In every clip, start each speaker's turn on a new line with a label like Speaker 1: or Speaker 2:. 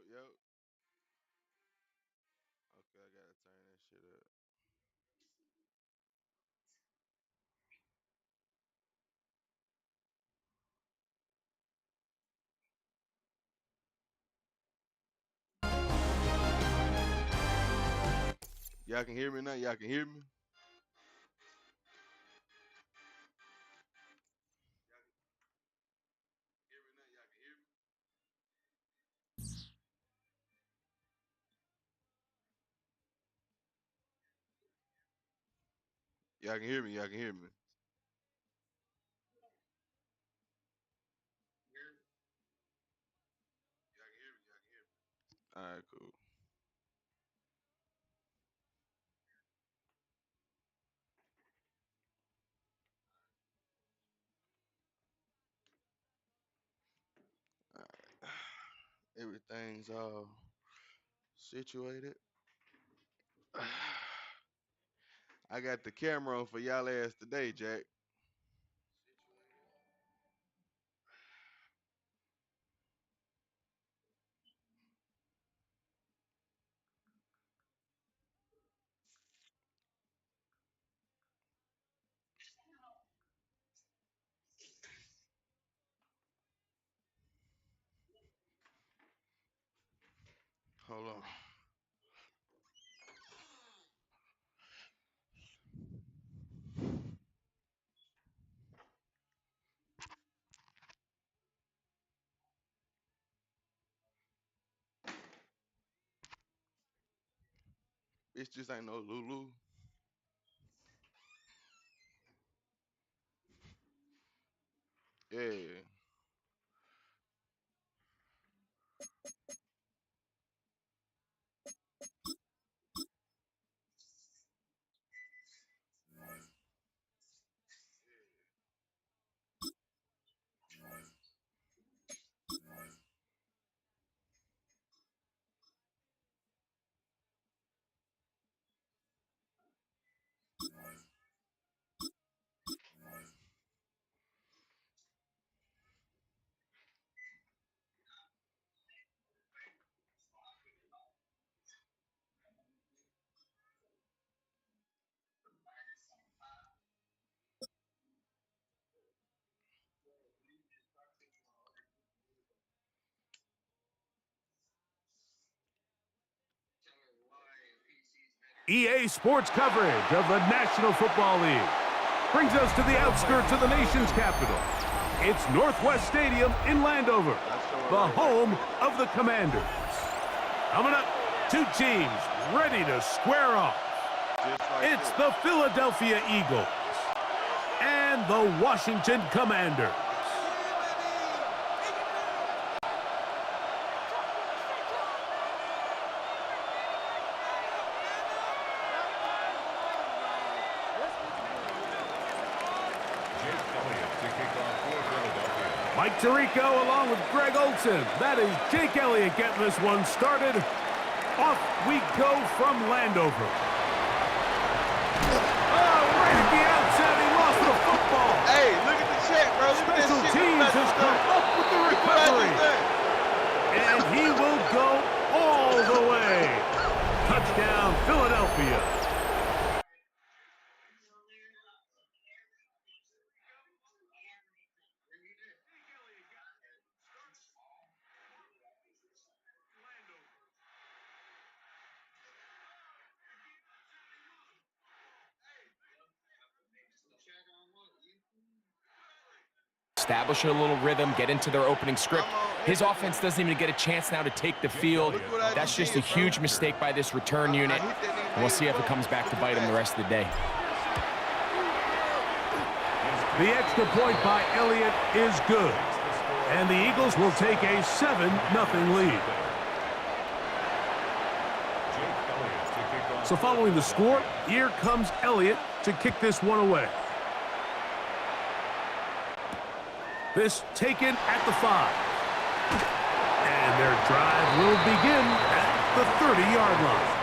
Speaker 1: Yo. Okay, I gotta turn that shit up. Y'all can hear me now? Y'all can hear me? Y'all can hear me? Y'all can hear me? All right, cool. All right. Everything's all situated. I got the camera on for y'all ass today, Jack. Hold on. Bitch just ain't no Lulu. Yeah.
Speaker 2: EA Sports coverage of the National Football League brings us to the outskirts of the nation's capital. It's Northwest Stadium in Landover, the home of the Commanders. Coming up, two teams ready to square off. It's the Philadelphia Eagles and the Washington Commanders. Mike Tirico along with Greg Olson. That is Jake Elliott getting this one started. Off we go from Landover. Oh, right at the outset, he lost the football.
Speaker 1: Hey, look at the check, bro. Look at
Speaker 2: Special
Speaker 1: that shit.
Speaker 2: teams has come up with the recovery. And he will go all the way. Touchdown, Philadelphia.
Speaker 3: Establish a little rhythm, get into their opening script. His offense doesn't even get a chance now to take the field. That's just a huge mistake by this return unit. And we'll see if it comes back to bite him the rest of the day.
Speaker 2: The extra point by Elliott is good. And the Eagles will take a 7-0 lead. So following the score, here comes Elliott to kick this one away. This taken at the 5. And their drive will begin at the 30-yard line.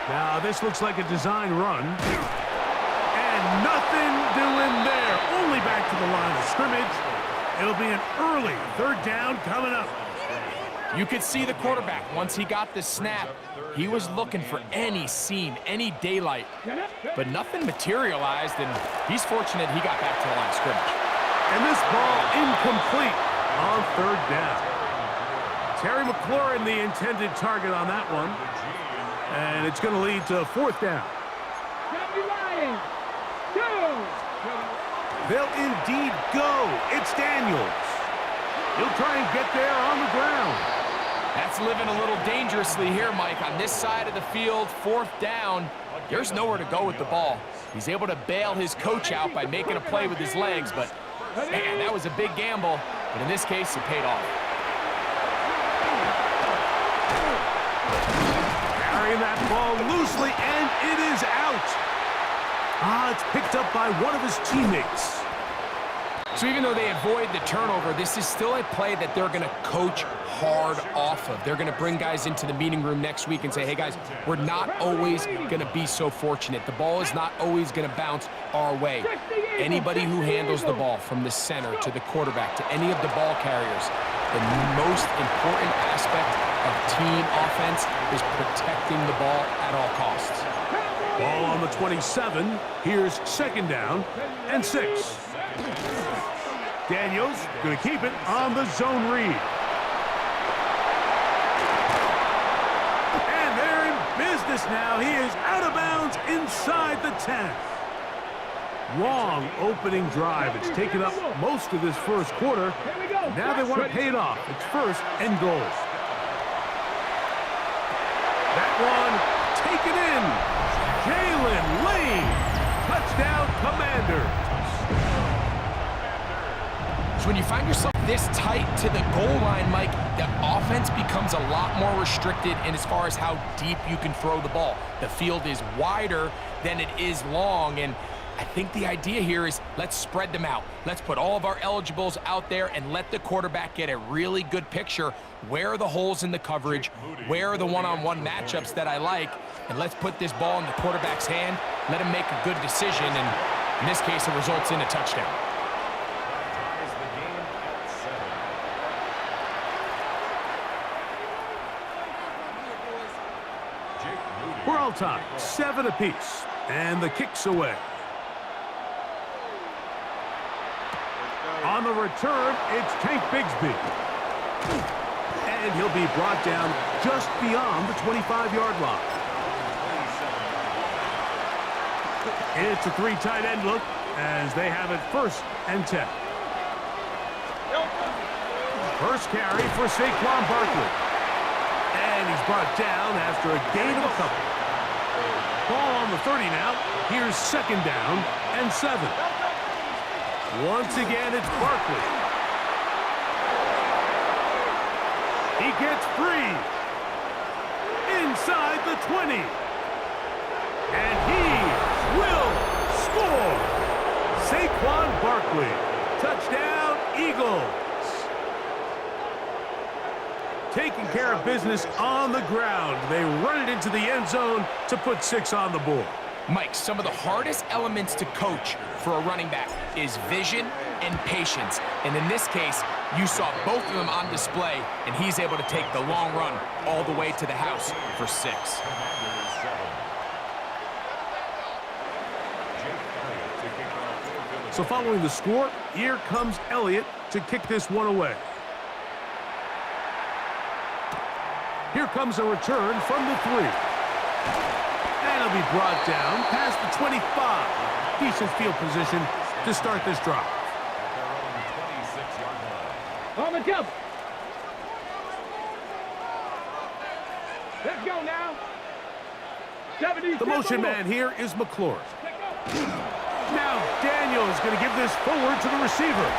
Speaker 2: Now, this looks like a design run. And nothing doing there. Only back to the line of scrimmage. It'll be an early 3rd down coming up.
Speaker 3: You could see the quarterback, once he got the snap, he was looking for any seam, any daylight, but nothing materialized, and he's fortunate he got back to the line of scrimmage.
Speaker 2: And this ball incomplete on 3rd down. Terry McLaurin, the intended target on that one, and it's going to lead to 4th down. They'll indeed go. It's Daniels. He'll try and get there on the ground.
Speaker 3: That's living a little dangerously here, Mike. On this side of the field, 4th down, there's nowhere to go with the ball. He's able to bail his coach out by making a play with his legs, but, man, that was a big gamble. But in this case, it paid off.
Speaker 2: Carrying that ball loosely, and it is out. It's picked up by one of his teammates.
Speaker 3: So even though they avoid the turnover, this is still a play that they're going to coach hard off of. They're going to bring guys into the meeting room next week and say, hey, guys, we're not always going to be so fortunate. The ball is not always going to bounce our way. Anybody who handles the ball from the center to the quarterback to any of the ball carriers, the most important aspect of team offense is protecting the ball at all costs.
Speaker 2: Ball on the 27. Here's 2nd down and 6. Daniels going to keep it on the zone read. And they're in business now. He is out of bounds inside the 10. Long opening drive. It's taken up most of this 1st quarter. Now they want to pay it off. It's 1st and goal. That one taken in. Jalen Lane. Touchdown, Commanders.
Speaker 3: So when you find yourself this tight to the goal line, Mike, the offense becomes a lot more restricted in as far as how deep you can throw the ball. The field is wider than it is long, and I think the idea here is let's spread them out. Let's put all of our eligibles out there and let the quarterback get a really good picture. Where are the holes in the coverage? Where are the one-on-one matchups that I like? And let's put this ball in the quarterback's hand, let him make a good decision, and in this case, it results in a touchdown.
Speaker 2: We're all tied, 7 apiece, and the kick's away. On the return, it's Tank Bigsby. And he'll be brought down just beyond the 25-yard line. It's a 3 tight end look as they have it 1st and 10. First carry for Saquon Barkley. And he's brought down after a gain of a couple. Ball on the 30 now. Here's 2nd down and 7. Once again, it's Barkley. He gets free. Inside the 20. And he will score. Saquon Barkley. Touchdown, Eagles. Taking care of business on the ground. They run it into the end zone to put 6 on the board.
Speaker 3: Mike, some of the hardest elements to coach for a running back is vision and patience. And in this case, you saw both of them on display, and he's able to take the long run all the way to the house for 6.
Speaker 2: So following the score, here comes Elliott to kick this one away. Here comes a return from the 3. And he'll be brought down past the 25. Decent field position to start this drive.
Speaker 4: On the jump. Let's go now.
Speaker 2: The motion man here is McLaurin. Now Daniels going to give this forward to the receiver.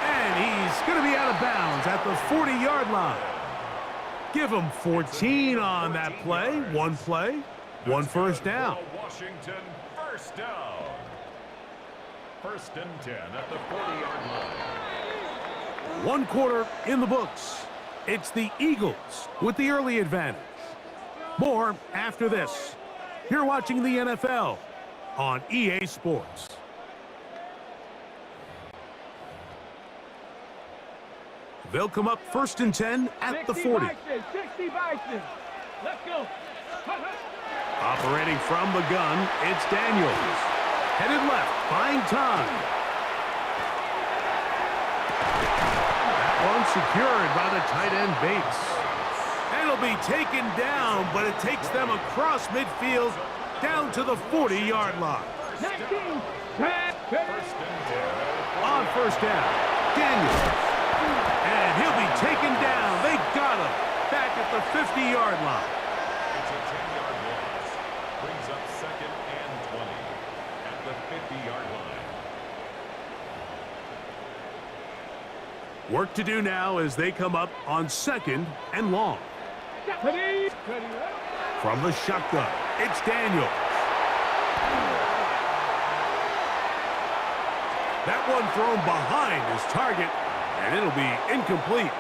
Speaker 2: And he's going to be out of bounds at the 40-yard line. Give him 14 on that play. One 1st down.
Speaker 5: Washington, 1st down. 1st and 10 at the 40-yard line.
Speaker 2: 1 quarter in the books. It's the Eagles with the early advantage. More after this. You're watching the NFL on EA Sports. They'll come up 1st and 10 at the 40.
Speaker 4: 60 Bison. Let's go.
Speaker 2: Operating from the gun, it's Daniels. Headed left, buying time. That one secured by the tight end Bates. And it'll be taken down, but it takes them across midfield down to the 40-yard line.
Speaker 4: 19.
Speaker 2: On 1st down, Daniels. And he'll be taken down. They got him back at the 50-yard line.
Speaker 5: It's a 10-yard loss. Brings up 2nd and 20 at the 50-yard line.
Speaker 2: Work to do now as they come up on 2nd and long. From the shotgun, it's Daniels. That one thrown behind his target, and it'll be incomplete.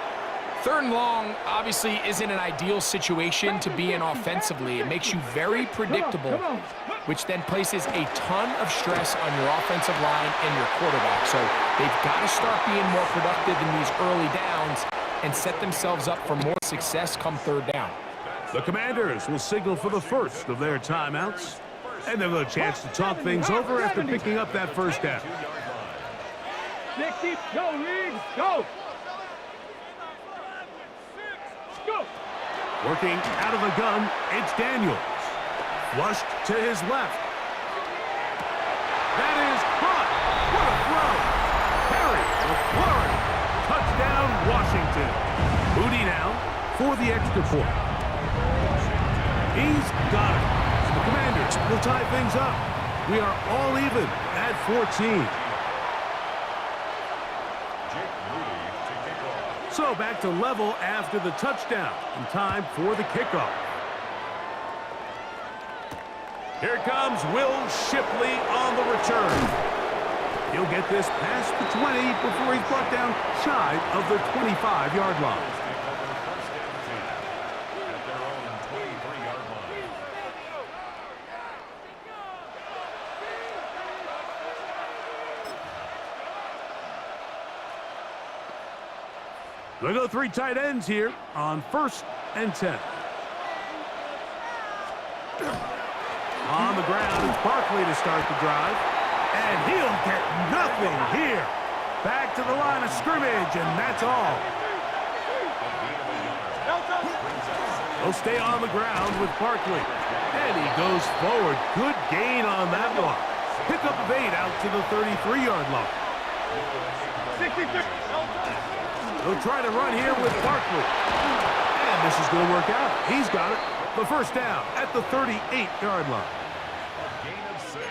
Speaker 3: 3rd and long obviously isn't an ideal situation to be in offensively. It makes you very predictable, which then places a ton of stress on your offensive line and your quarterback. So they've got to start being more productive in these early downs and set themselves up for more success come 3rd down.
Speaker 2: The Commanders will signal for the first of their timeouts, and they'll have a chance to talk things over after picking up that 1st down.
Speaker 4: 60, go, Reed, go! Go!
Speaker 2: Working out of the gun, it's Daniels. Flushed to his left. That is caught. What a throw! Perry with Flurry. Touchdown, Washington. Moody now for the extra point. He's got it. The Commanders will tie things up. We are all even at 14. So back to level after the touchdown, and time for the kickoff. Here comes Will Shipley on the return. He'll get this past the 20 before he's brought down shy of the 25-yard line. They'll go 3 tight ends here on 1st and 10. On the ground, it's Barkley to start the drive. And he'll get nothing here. Back to the line of scrimmage, and that's all. He'll stay on the ground with Barkley. And he goes forward. Good gain on that one. Pick up of 8 out to the 33-yard line.
Speaker 4: 63.
Speaker 2: They'll try to run here with Barkley. And this is going to work out. He's got it. The 1st down at the 38-yard line.
Speaker 5: A gain of 6.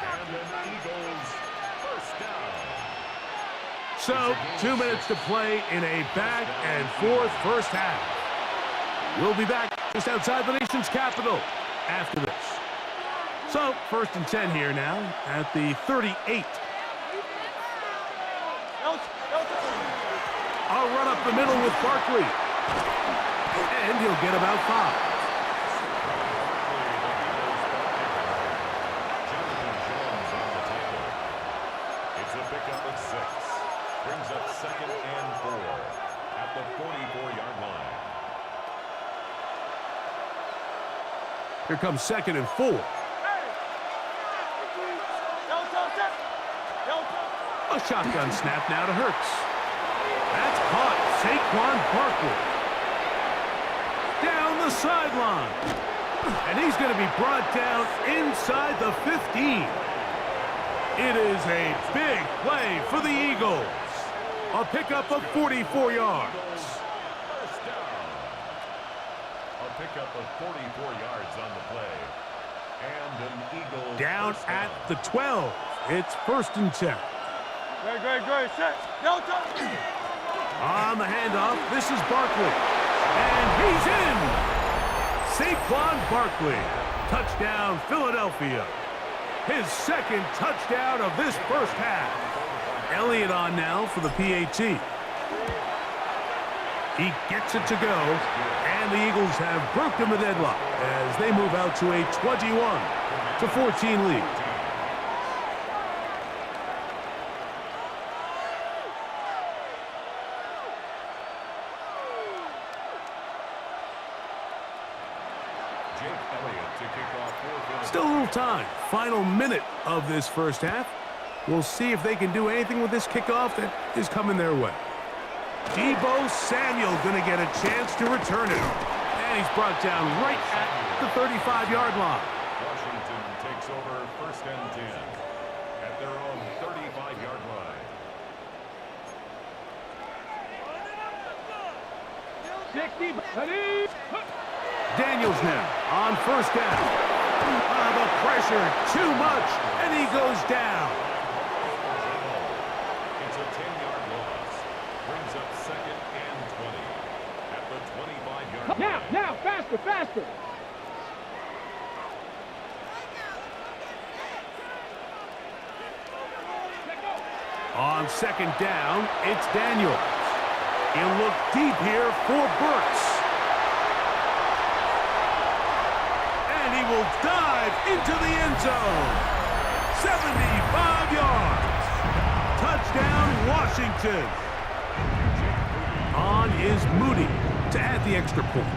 Speaker 5: And the Eagles 1st down.
Speaker 2: So, 2 minutes to play in a back and forth first half. We'll be back just outside the nation's capital after this. So, 1st and 10 here now at the 38. I'll run up the middle with Barkley. And he'll get about 5.
Speaker 5: It's a pickup of 6. Brings up 2nd and 4 at the 44-yard line.
Speaker 2: Here comes 2nd and 4. A shotgun snap now to Hurts. That's caught. Saquon Barkley. Down the sideline. And he's going to be brought down inside the 15. It is a big play for the Eagles. A pickup of 44 yards.
Speaker 5: First down. A pickup of 44 yards on the play. And an Eagle
Speaker 2: Down at the 12. It's 1st and 10.
Speaker 4: Great. Set. Delta.
Speaker 2: On the handoff, this is Barkley. And he's in! Saquon Barkley. Touchdown, Philadelphia. His 2nd touchdown of this first half. Elliott on now for the PAT. He gets it to go, And the Eagles have broken the deadlock as they move out to a 21-14 lead. Still a little time. Final minute of this first half. We'll see if they can do anything with this kickoff that is coming their way. Deebo Samuel going to get a chance to return it. And he's brought down right at the 35-yard line.
Speaker 5: Washington takes over 1st and 10 at their own 35-yard line.
Speaker 2: Daniels now on 1st down. The pressure, too much, and he goes down.
Speaker 5: It's a 10-yard loss. Brings up 2nd and 20 at the 25-yard line.
Speaker 4: Now, faster, faster.
Speaker 2: On 2nd down, it's Daniels. He'll look deep here for Burks. And he will dive into the end zone. 75 yards. Touchdown, Washington. On is Moody to add the extra point.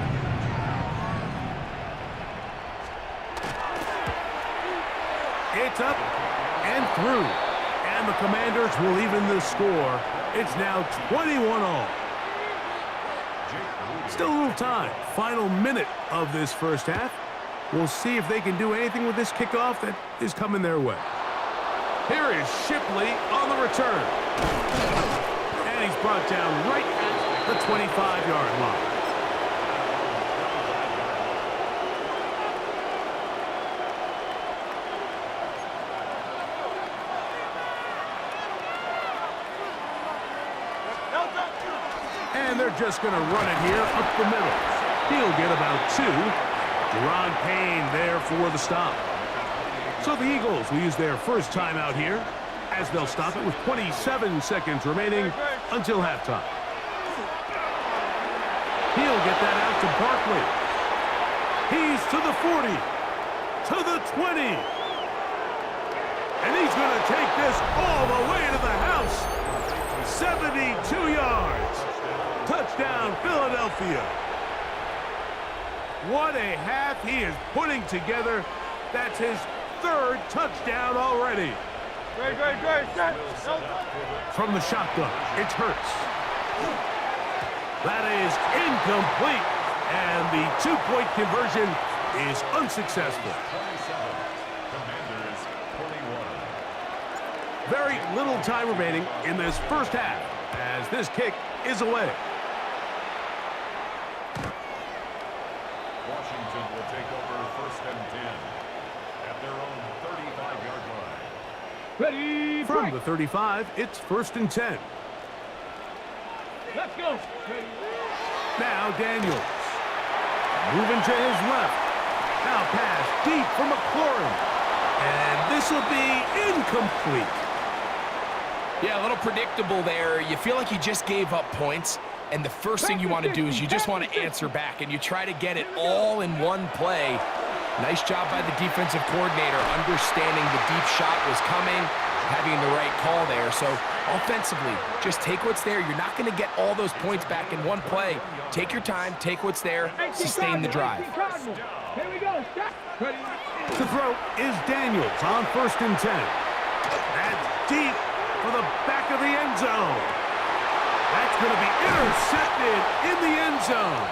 Speaker 2: It's up and through. And the Commanders will even the score. It's now 21-all. Still a little time. Final minute of this first half. We'll see if they can do anything with this kickoff that is coming their way. Here is Shipley on the return. And he's brought down right at the 25-yard line. And they're just going to run it here up the middle. He'll get about 2. Deron Payne there for the stop. So the Eagles will use their first timeout here as they'll stop it with 27 seconds remaining until halftime. He'll get that out to Barkley. He's to the 40, to the 20. And he's going to take this all the way to the house. 72 yards. Touchdown, Philadelphia. What a half he is putting together. That's his 3rd touchdown already.
Speaker 4: Great.
Speaker 2: From the shotgun, it's Hurts. That is incomplete. And the 2-point conversion is unsuccessful.
Speaker 5: 27. Commanders 21.
Speaker 2: Very little time remaining in this first half as this kick is away.
Speaker 5: Washington will take over 1st and 10 at their own 35-yard line.
Speaker 4: Ready,
Speaker 2: From the 35, it's 1st and 10.
Speaker 4: Let's go.
Speaker 2: Now Daniels. Moving to his left. Now pass deep for McLaurin. And this will be incomplete.
Speaker 3: Yeah, a little predictable there. You feel like you just gave up points, and the first thing you want to do is you just want to answer back, and you try to get it all in one play. Nice job by the defensive coordinator understanding the deep shot was coming, having the right call there. So offensively, just take what's there. You're not going to get all those points back in one play. Take your time, take what's there, sustain the drive.
Speaker 4: Here we go. Ready.
Speaker 2: The throw is Daniels on 1st and 10. That's deep for the back of the end zone. That's going to be intercepted in the end zone.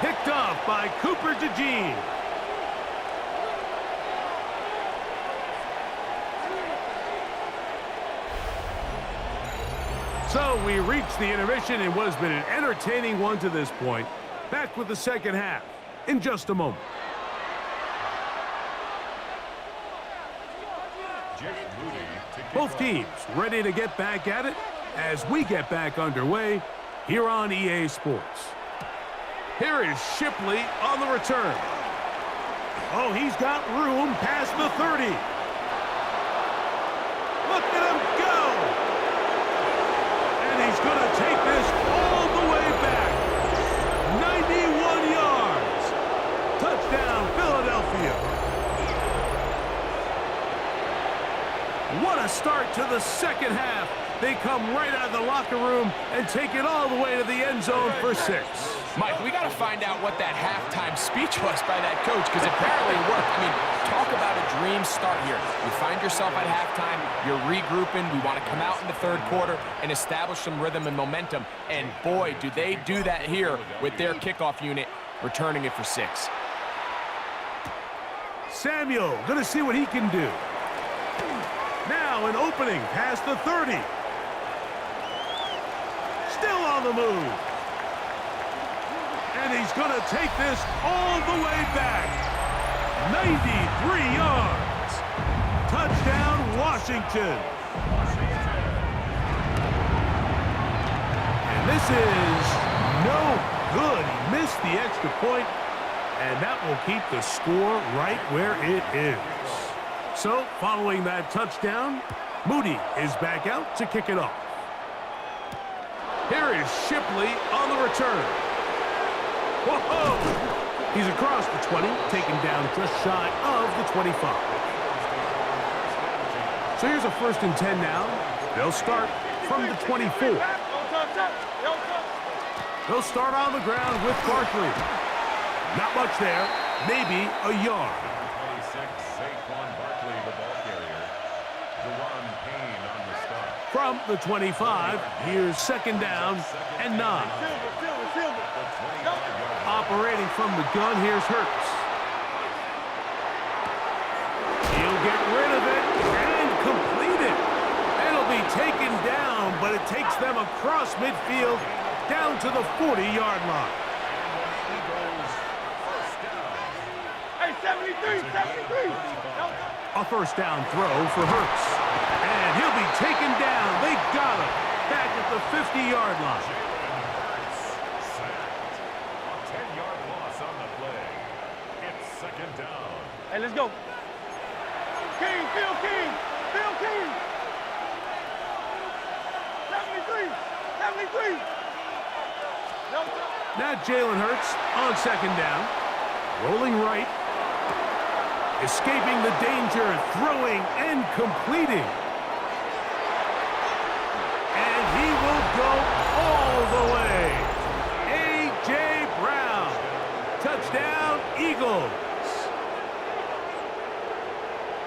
Speaker 2: Picked off by Cooper DeJean. So we reach the intermission in what has been an entertaining one to this point. Back with the second half in just a moment. Both teams ready to get back at it as we get back underway here on EA Sports. Here is Shipley on the return. Oh, he's got room past the 30. Look at him go! And he's going to take this all the way back. 91 yards. a start to the second half. They come right out of the locker room and take it all the way to the end zone for 6.
Speaker 3: Mike, we got to find out what that halftime speech was by that coach, because apparently it worked. I mean, talk about a dream start here. You find yourself at halftime, you're regrouping, we want to come out in the third quarter and establish some rhythm and momentum, and boy, do they do that here with their kickoff unit, returning it for 6.
Speaker 2: Samuel gonna see what he can do. Now an opening past the 30. Still on the move. And he's gonna take this all the way back. 93 yards. Touchdown, Washington. And this is no good. He missed the extra point, and that will keep the score right where it is. So, following that touchdown, Moody is back out to kick it off. Here is Shipley on the return. Whoa! He's across the 20, taken down just shy of the 25. So here's a 1st and 10 now. They'll start from the 24. They'll start on the ground with Barkley. Not much there, maybe a yard.
Speaker 5: 26, Saquon Barkley, the ball carrier. Dewan Payne on the start.
Speaker 2: From the 25, here's 2nd down and 9. Operating from the gun, here's Hurts. He'll get rid of it and complete it. It'll be taken down, but it takes them across midfield down to the 40-yard line.
Speaker 4: Hey, 73, 73.
Speaker 2: A 1st down throw for Hurts. And he'll be taken down. They got him back at the 50-yard line.
Speaker 5: Sacked. A 10-yard loss on the play. It's 2nd down.
Speaker 4: Hey, let's go. King, Phil King, Phil King. 73, 73.
Speaker 2: Now Jalen Hurts on 2nd down. Rolling right. Escaping the danger, throwing and completing. And he will go all the way. A.J. Brown. Touchdown, Eagles.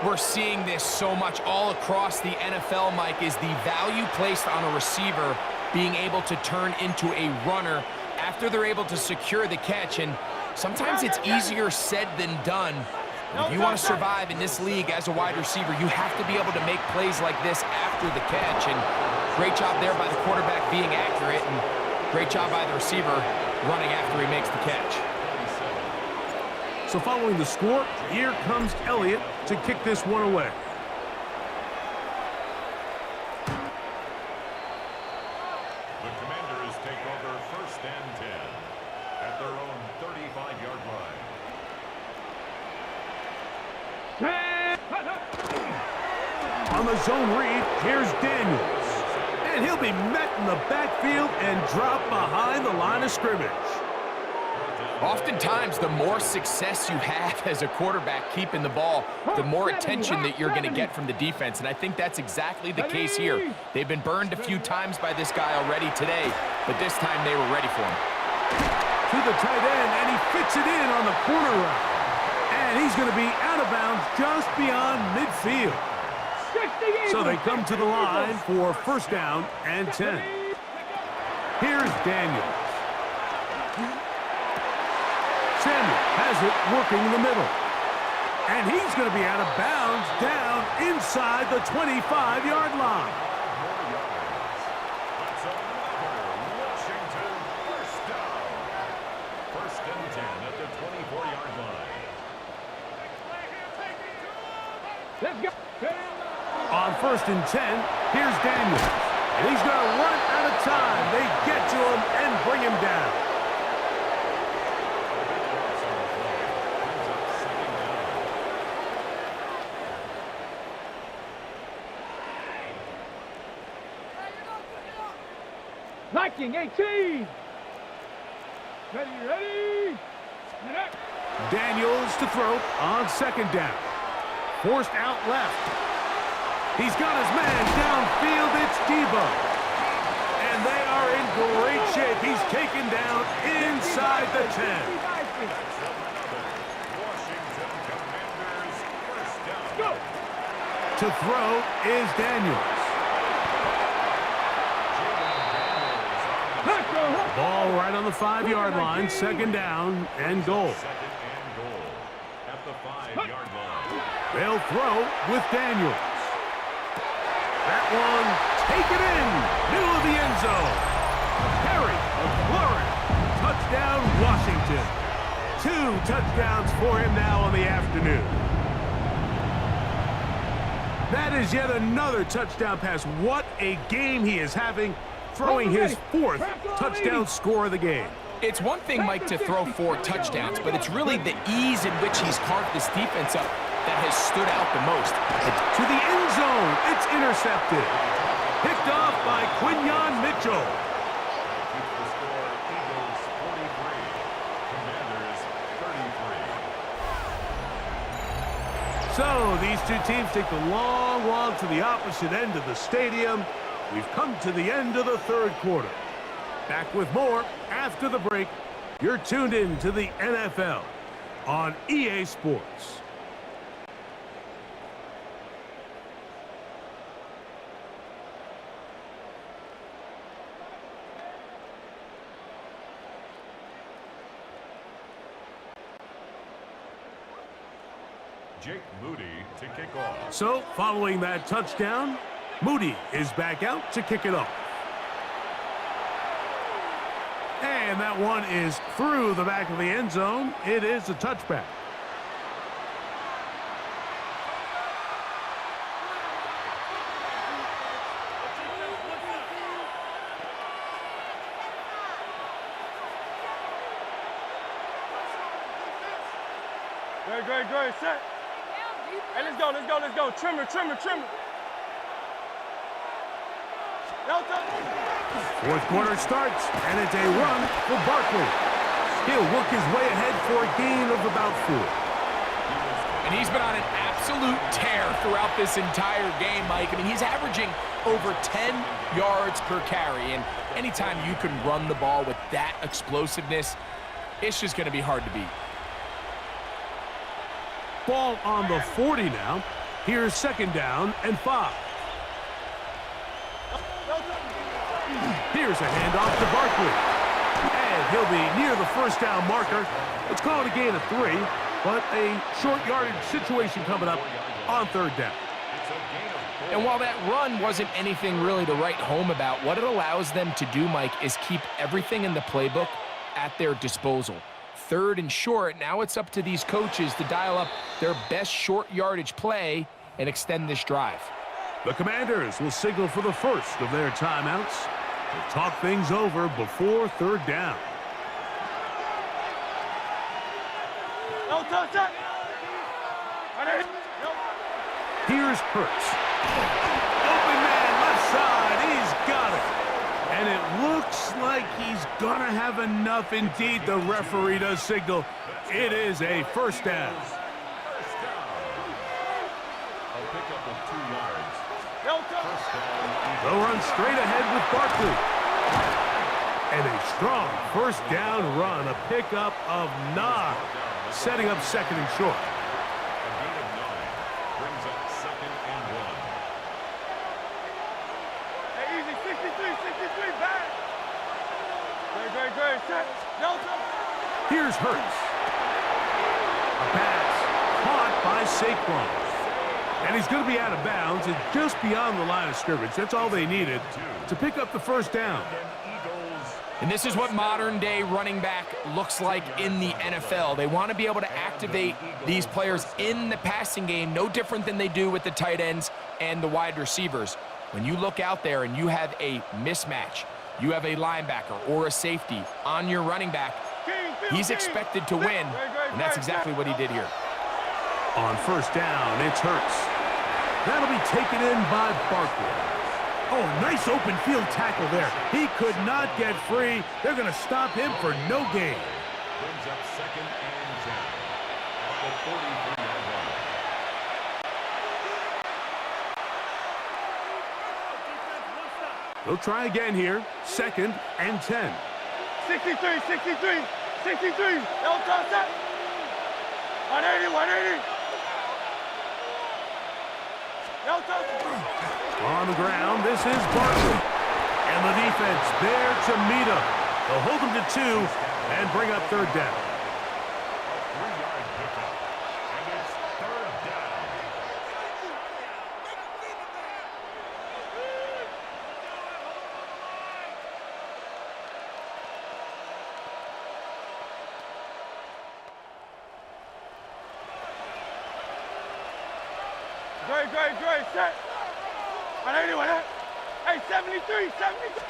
Speaker 3: We're seeing this so much all across the NFL, Mike, is the value placed on a receiver being able to turn into a runner after they're able to secure the catch. And sometimes it's easier said than done. If you want to survive in this league as a wide receiver, you have to be able to make plays like this after the catch. And great job there by the quarterback being accurate, and great job by the receiver running after he makes the catch.
Speaker 2: So following the score, here comes Elliott to kick this one away.
Speaker 5: The Commanders take over 1st and 10 at their own 35-yard line.
Speaker 2: On the zone read, here's Daniels. And he'll be met in the backfield and dropped behind the line of scrimmage.
Speaker 3: Oftentimes, the more success you have as a quarterback keeping the ball, the more attention that you're going to get from the defense, and I think that's exactly the case here. They've been burned a few times by this guy already today, but this time they were ready for him.
Speaker 2: To the tight end, and he fits it in on the corner route. And he's going to be out of bounds just beyond midfield. So they come to the line for 1st down and 10. Here's Daniels. Samuel has it working in the middle. And he's going to be out of bounds down inside the 25-yard line.
Speaker 5: That's another Washington 1st down. 1st and 10 at the 24-yard line.
Speaker 4: Let's go.
Speaker 2: On 1st and 10, here's Daniels. And he's going to run out of time. They get to him and bring him down.
Speaker 4: Viking 18. Ready.
Speaker 2: Daniels to throw on 2nd down. Forced out left. He's got his man downfield. It's Debo. And they are in great shape. He's taken down inside the 10. To throw is Daniels. Ball right on the 5-yard line. Second down and goal.
Speaker 5: At the 5-yard line.
Speaker 2: They'll throw with Daniels. That one taken in. Middle of the end zone. Harry McLaurin. Touchdown, Washington. 2 touchdowns for him now on the afternoon. That is yet another touchdown pass. What a game he is having, throwing his 4th touchdown score of the game.
Speaker 3: It's one thing, Mike, to throw 4 touchdowns, but it's really the ease in which he's carved this defense up that has stood out the most.
Speaker 2: To the end zone, it's intercepted. Picked off by Quinyon Mitchell.
Speaker 5: Keeps the score Eagles 43, Commanders 33.
Speaker 2: So these two teams take the long walk to the opposite end of the stadium. We've come to the end of the 3rd quarter. Back with more after the break. You're tuned in to the NFL on EA Sports.
Speaker 5: Jake Moody to kick off.
Speaker 2: So, following that touchdown, Moody is back out to kick it off. And that one is through the back of the end zone. It is a touchback.
Speaker 4: Great, set. Hey, let's go. Trimmer.
Speaker 2: Fourth quarter starts, and it's a run for Barkley. He'll work his way ahead for a gain of about 4.
Speaker 3: And he's been on an absolute tear throughout this entire game, Mike. I mean, he's averaging over 10 yards per carry, and anytime you can run the ball with that explosiveness, it's just going to be hard to beat.
Speaker 2: Ball on the 40 now. Here's 2nd down and 5. Here's a handoff to Barkley. And he'll be near the 1st down marker. Let's call it a gain of 3, but a short yardage situation coming up on 3rd down.
Speaker 3: And while that run wasn't anything really to write home about, what it allows them to do, Mike, is keep everything in the playbook at their disposal. 3rd and short, now it's up to these coaches to dial up their best short yardage play and extend this drive.
Speaker 2: The Commanders will signal for the first of their timeouts. They'll talk things over before 3rd down.
Speaker 4: No touch.
Speaker 2: Here's Hurts. Open man, left side. He's got it. And it looks like he's going to have enough. Indeed, the referee does signal. It is a 1st down.
Speaker 5: A pickup of 2 yards.
Speaker 2: They'll run straight ahead with Barkley. And a strong 1st down run. A pickup of 9. Setting up 2nd and short.
Speaker 5: A gain of 9 brings up 2nd and 1.
Speaker 4: Hey, easy, 63, back. Great, set.
Speaker 2: Here's Hurts. A pass caught by Saquon. And he's going to be out of bounds and just beyond the line of scrimmage. That's all they needed to pick up the 1st down.
Speaker 3: And this is what modern-day running back looks like in the NFL. They want to be able to activate these players in the passing game, no different than they do with the tight ends and the wide receivers. When you look out there and you have a mismatch, you have a linebacker or a safety on your running back, he's expected to win, and that's exactly what he did here.
Speaker 2: On 1st down, it's Hurts. That'll be taken in by Barkley. Oh, nice open field tackle there. He could not get free. They're going to stop him for no gain.
Speaker 5: Brings up 2nd and 10 at the 43-yard line.
Speaker 2: They'll try again here. 2nd and 10.
Speaker 4: 63, 63, 63. No toss up. 180, 180. No toss up.
Speaker 2: On the ground, this is Barkley. And the defense there to meet him. They'll hold him to 2 and bring up 3rd down.
Speaker 4: Great, set. 180, 180. Hey, 73, 73.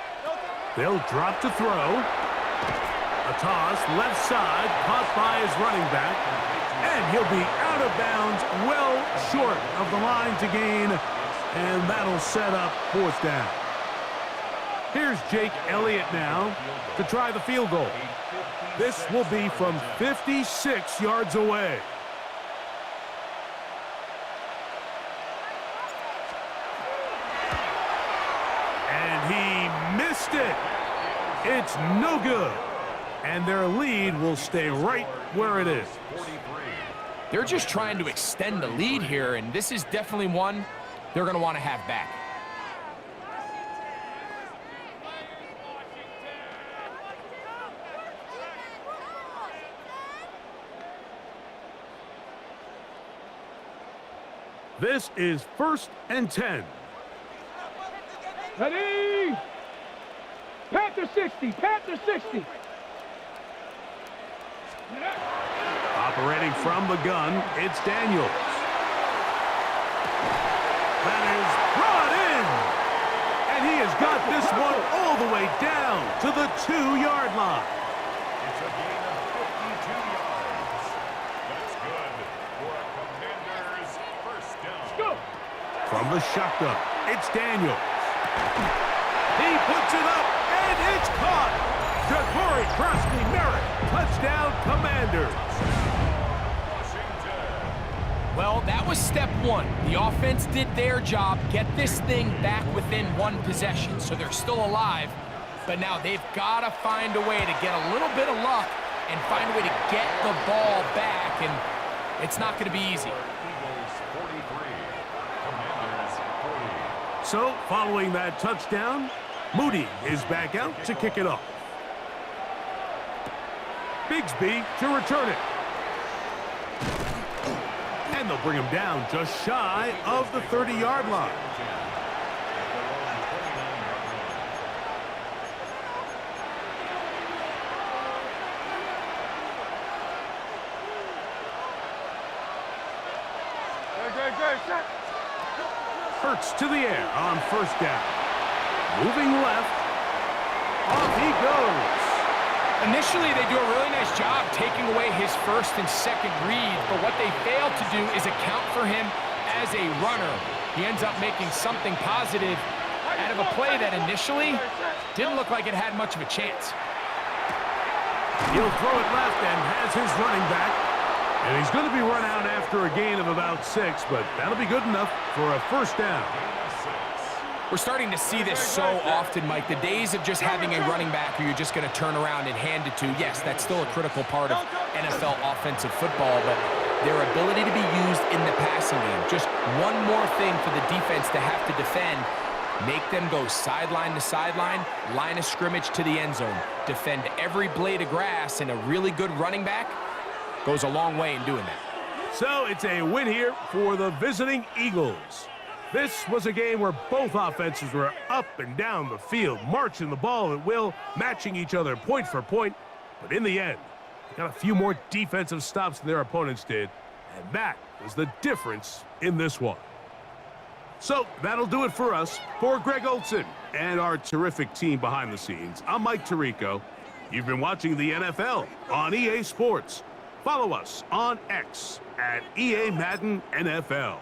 Speaker 2: They'll drop to throw. A toss, left side, caught by his running back. And he'll be out of bounds, well short of the line to gain. And that'll set up 4th down. Here's Jake Elliott now to try the field goal. This will be from 56 yards away. He missed it. It's no good. And their lead will stay right where it is.
Speaker 3: They're just trying to extend the lead here, and this is definitely one they're going to want to have back.
Speaker 2: This is 1st and 10.
Speaker 4: Ready? Panther 60, Panther 60.
Speaker 2: Operating from the gun, it's Daniels. That is brought in. And he has got this one all the way down to the 2-yard line.
Speaker 5: It's a gain of 52 yards. That's good for a Commanders 1st down.
Speaker 4: Let's go.
Speaker 2: From the shotgun, it's Daniels. He puts it up, and it's caught. Ja'Cory Crosby-Merritt, touchdown Commanders.
Speaker 3: Well, that was step 1. The offense did their job, get this thing back within 1 possession, so they're still alive. But now they've got to find a way to get a little bit of luck and find a way to get the ball back, and it's not going to be easy.
Speaker 2: So, following that touchdown, Moody is back out to kick it off. Bigsby to return it. And they'll bring him down just shy of the 30-yard line.
Speaker 4: Great, set.
Speaker 2: Hurts to the air on 1st down. Moving left. Off he goes.
Speaker 3: Initially, they do a really nice job taking away his 1st and 2nd read, but what they fail to do is account for him as a runner. He ends up making something positive out of a play that initially didn't look like it had much of a chance.
Speaker 2: He'll throw it left and has his running back. And he's going to be run out after a gain of about 6, but that'll be good enough for a 1st down.
Speaker 3: We're starting to see this so often, Mike. The days of just having a running back who you're just going to turn around and hand it to, yes, that's still a critical part of NFL offensive football, but their ability to be used in the passing game, just one more thing for the defense to have to defend, make them go sideline to sideline, line of scrimmage to the end zone, defend every blade of grass, and a really good running back goes a long way in doing that.
Speaker 2: So it's a win here for the visiting Eagles. This was a game where both offenses were up and down the field, marching the ball at will, matching each other point for point. But in the end, they got a few more defensive stops than their opponents did, and that was the difference in this one. So that'll do it for us. For Greg Olson and our terrific team behind the scenes, I'm Mike Tirico. You've been watching the NFL on EA Sports. Follow us on X at EA Madden NFL.